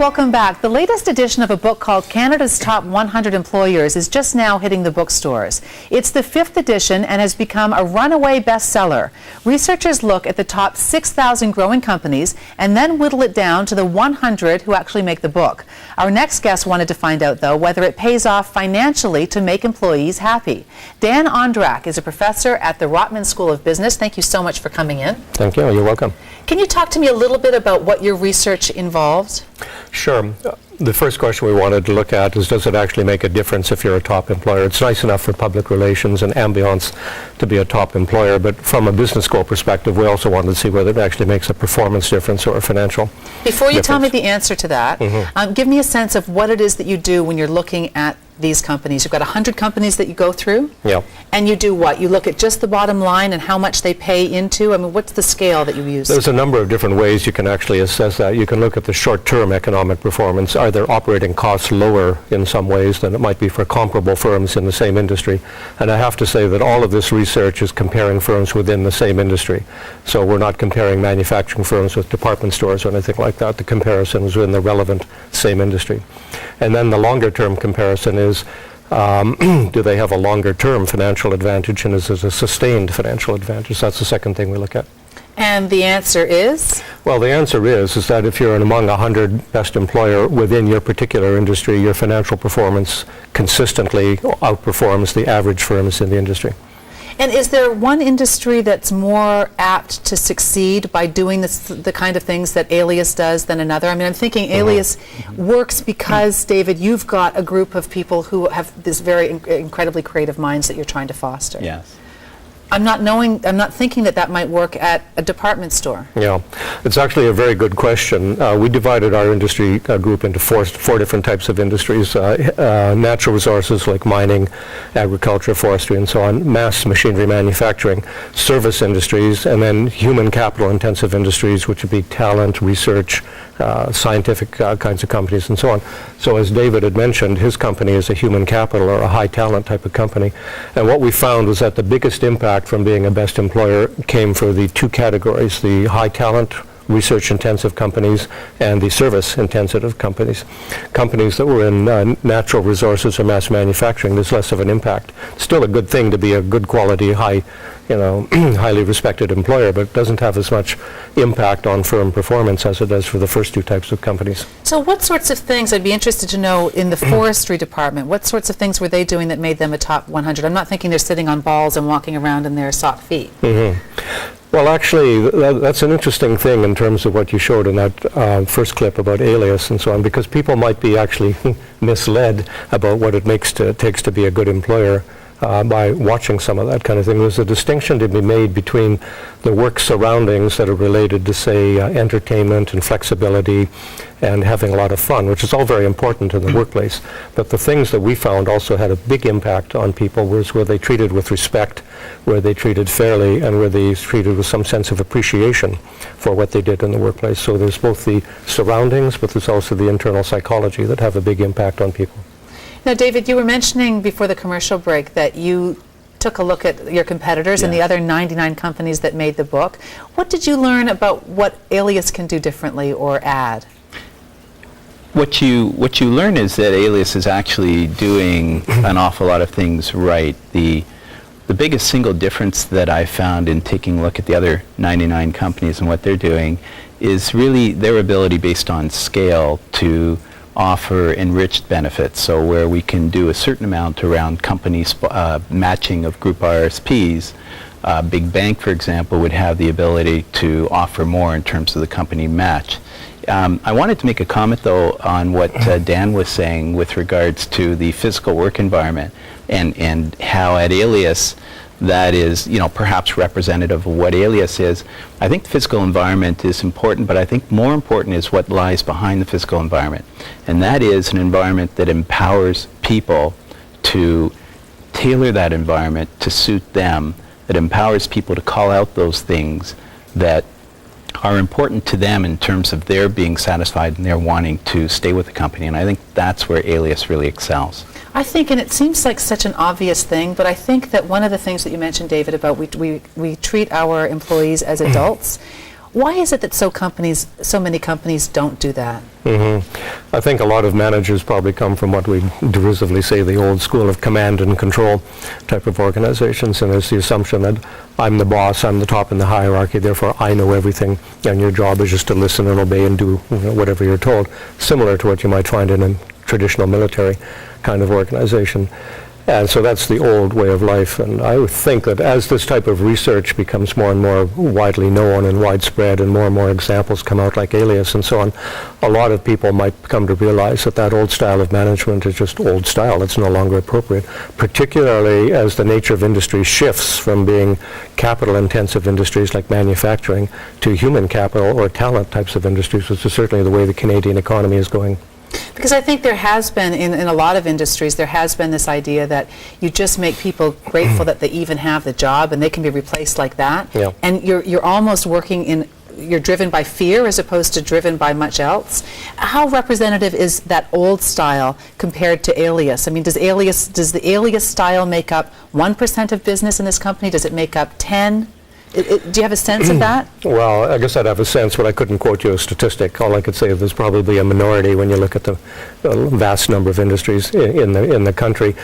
welcome back. The latest edition of a book called Canada's Top 100 Employers is just now hitting the bookstores. It's the 5th edition and has become a runaway bestseller. Researchers look at the top 6,000 growing companies and then whittle it down to the 100 who actually make the book. Our next guest wanted to find out, though, whether it pays off financially to make employees happy. Dan Ondrak is a professor at the Rotman School of Business. Thank you so much for coming in. Thank you. You're welcome. Can you talk to me a little bit about what your research involved? Sure. The first question we wanted to look at is, does it actually make a difference if you're a top employer? It's nice enough for public relations and ambiance to be a top employer, but from a business school perspective, we also wanted to see whether it actually makes a performance difference or a financial Before you difference. tell me the answer to that, give me a sense of what it is that you do when you're looking at these companies. You've got 100 companies that you go through? Yeah. And you do what? You look at just the bottom line and how much they pay into? I mean, what's the scale that you use? There's a number of different ways you can actually assess that. You can look at the short-term economic performance. Are their operating costs lower in some ways than it might be for comparable firms in the same industry? And I have to say that all of this research is comparing firms within the same industry. So we're not comparing manufacturing firms with department stores or anything like that. The comparison is within the relevant same industry. And then the longer-term comparison is, do they have a longer-term financial advantage, and is it a sustained financial advantage? That's the second thing we look at. And the answer is? Well, the answer is that if you're among 100 best employer within your particular industry, your financial performance consistently outperforms the average firms in the industry. And is there one industry that's more apt to succeed by doing the kind of things that Alias does than another? I mean, I'm thinking Alias works because, David, you've got a group of people who have this very incredibly creative minds that you're trying to foster. Yes. I'm not thinking that might work at a department store. Yeah, it's actually a very good question. We divided our industry group into four different types of industries. Natural resources like mining, agriculture, forestry, and so on, mass machinery manufacturing, service industries, and then human capital intensive industries, which would be talent, research, scientific kinds of companies, and so on. So as David had mentioned, his company is a human capital or a high talent type of company. And what we found was that the biggest impact from being a best employer came for the two categories, the high talent, research-intensive companies and the service-intensive companies. Companies that were in natural resources or mass manufacturing, there's less of an impact. Still a good thing to be a good quality, highly respected employer, but it doesn't have as much impact on firm performance as it does for the first two types of companies. So what sorts of things, I'd be interested to know, in the forestry department, what sorts of things were they doing that made them a top 100? I'm not thinking they're sitting on balls and walking around in their sock feet. Well, actually, that's an interesting thing in terms of what you showed in that first clip about Alias and so on, because people might be actually misled about what it takes to be a good employer by watching some of that kind of thing. There's a distinction to be made between the work surroundings that are related to, say, entertainment and flexibility and having a lot of fun, which is all very important in the workplace. But the things that we found also had a big impact on people was where they treated with respect, where they treated fairly, and where they treated with some sense of appreciation for what they did in the workplace. So there's both the surroundings, but there's also the internal psychology that have a big impact on people. Now, David, you were mentioning before the commercial break that you took a look at your competitors and the other 99 companies that made the book. What did you learn about what Alias can do differently or add? What you learn is that Alias is actually doing an awful lot of things right. The biggest single difference that I found in taking a look at the other 99 companies and what they're doing is really their ability based on scale to offer enriched benefits. So where we can do a certain amount around company matching of group RSPs, Big Bank, for example, would have the ability to offer more in terms of the company match. I wanted to make a comment, though, on what Dan was saying with regards to the physical work environment and how at Alias that is, perhaps representative of what Alias is. I think the physical environment is important, but I think more important is what lies behind the physical environment. And that is an environment that empowers people to tailor that environment to suit them, that empowers people to call out those things that are important to them in terms of their being satisfied and their wanting to stay with the company. And I think that's where Alias really excels. I think, and it seems like such an obvious thing, but I think that one of the things that you mentioned, David, about we treat our employees as adults. Why is it that so many companies don't do that? I think a lot of managers probably come from what we derisively say the old school of command and control type of organizations, and there's the assumption that I'm the boss, I'm the top in the hierarchy, therefore I know everything, and your job is just to listen and obey and do whatever you're told, similar to what you might find in a traditional military kind of organization. And so that's the old way of life, and I would think that as this type of research becomes more and more widely known and widespread and more examples come out like Alias and so on, a lot of people might come to realize that that old style of management is just old style. It's no longer appropriate, particularly as the nature of industry shifts from being capital-intensive industries like manufacturing to human capital or talent types of industries, which is certainly the way the Canadian economy is going. Because I think there has been, in a lot of industries, there has been this idea that you just make people grateful that they even have the job and they can be replaced like that. Yeah. And you're almost you're driven by fear as opposed to driven by much else. How representative is that old style compared to Alias? I mean, does the Alias style make up 1% of business in this company? Does it make up 10? Do you have a sense of that? Well, I guess I'd have a sense, but I couldn't quote you a statistic. All I could say is there's probably a minority when you look at the vast number of industries in the country.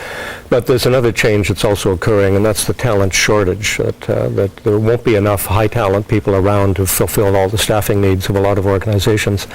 But there's another change that's also occurring, and that's the talent shortage, that there won't be enough high-talent people around to fulfill all the staffing needs of a lot of organizations.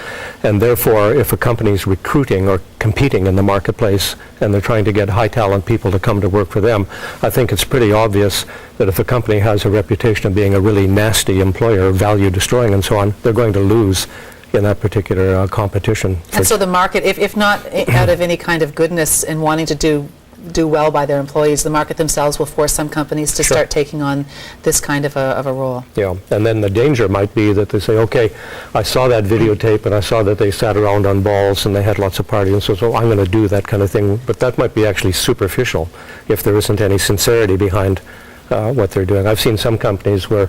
And therefore, if a company's recruiting or competing in the marketplace and they're trying to get high-talent people to come to work for them, I think it's pretty obvious that if a company has a reputation of being a really nasty employer, value destroying and so on, they're going to lose in that particular competition. And so the market, if not out of any kind of goodness and wanting to do well by their employees, the market themselves will force some companies to start taking on this kind of a role. Yeah, and then the danger might be that they say, okay, I saw that videotape and I saw that they sat around on balls and they had lots of parties, and so I'm going to do that kind of thing. But that might be actually superficial if there isn't any sincerity behind what they're doing. I've seen some companies where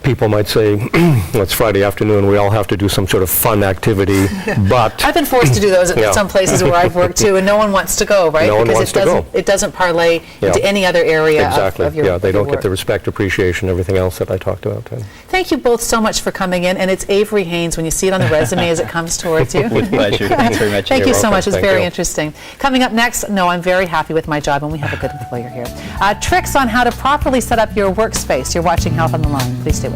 people might say, it's Friday afternoon, we all have to do some sort of fun activity, but... I've been forced to do those at some places where I've worked too, and no one wants to go, right? No one wants to go. It doesn't parlay into any other area of your they don't work. get the respect, appreciation, everything else that I talked about. Thank you both so much for coming in, and it's Avery Haines when you see it on the resume as it comes towards you. With pleasure. Thanks very much. Thank you so much. It's Thank very you. interesting. Coming up next, no, I'm very happy with my job, and we have a good employer here. Tricks on how to properly set up your workspace. You're watching Health on the Line. Please stay with us.